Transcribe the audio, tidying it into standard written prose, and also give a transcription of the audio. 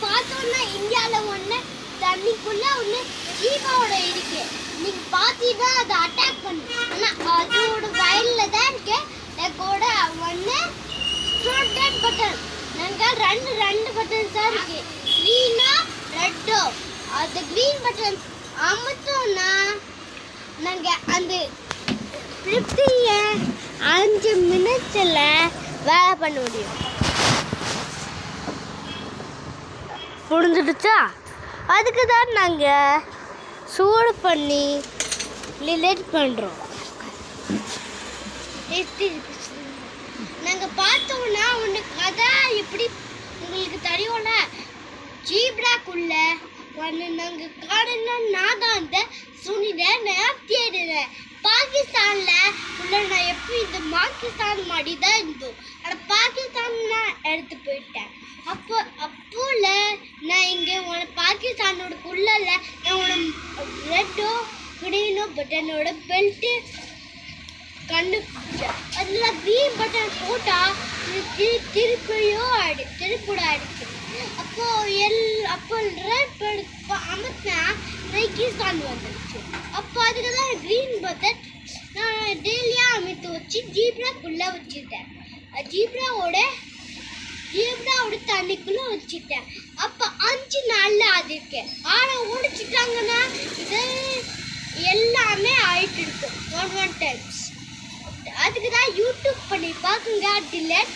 பார்த்தோம்னா இந்தியாவில் ஒன்று தண்ணிக்குள்ள ஒன்று ஜீவாவோட இருக்கு. நீங்க பார்த்தீங்கன்னா அதை அட்டாக் பண்ணு. ஆனால் அதோட வயலில் தான் இருக்கு. கூட ஒன்று ப்ரொடெக்ட் பட்டன். நாங்கள் ரெண்டு பட்டன்ஸ் தான் இருக்கு, க்ரீனோ ரெட்டோ. அந்த க்ரீன் பட்டன் அமுத்தோம்னா நாங்கள் அந்த 5 நிமிஷத்தில் வேலை பண்ண முடியும். புரிஞ்சிடுச்சா? அதுக்கு தான் நாங்கள் சூடு பண்ணி ரிலேட் பண்ணுறோம். நாங்கள் பார்த்தோம்னா உனக்கு கதை எப்படி உங்களுக்கு தெரியும்ல. ஜீப்ராக்குள்ள ஒன்று நாங்கள் காரணம் நான் தான் அந்த சுனிதேன் தேடுறேன். பாகிஸ்தானில் உள்ள நான் எப்படி இந்த பாகிஸ்தான் மாதிரி தான் இருந்தோம். ஆனால் பாகிஸ்தான் நான் எடுத்து போயிட்டேன். அப்போல நான் இங்கே பாகிஸ்தானோட குள்ளல நான் உனக்கு ரெட்டோ க்ரீனோ பட்டனோட பெல்ட்டு கண்டுபிடிச்சேன். அதில் க்ரீன் பட்டன் போட்டால் திருப்பூட ஆயிடுச்சு. அப்போ ரெட் அமர்த்தினா பாகிஸ்தான் வந்துடுச்சு. அப்போ அதுக்கு தான் க்ரீன் பட்டன் நான் டெய்லியாக அமைத்து வச்சு ஜீப்ராக்குள்ளே வச்சுட்டேன். ஜீப்ராவோட தண்ணிக்குள்ளே வச்சுட்டேன். அப்போ 5 நாளில் அது இருக்கு. ஆனால் உடைச்சிட்டாங்கன்னா இது எல்லாமே ஆயிட்டு இருக்கும் 1 டைம்ஸ். அதுக்கு தான் யூடியூப் பண்ணி பார்க்குங்க. டிலேட்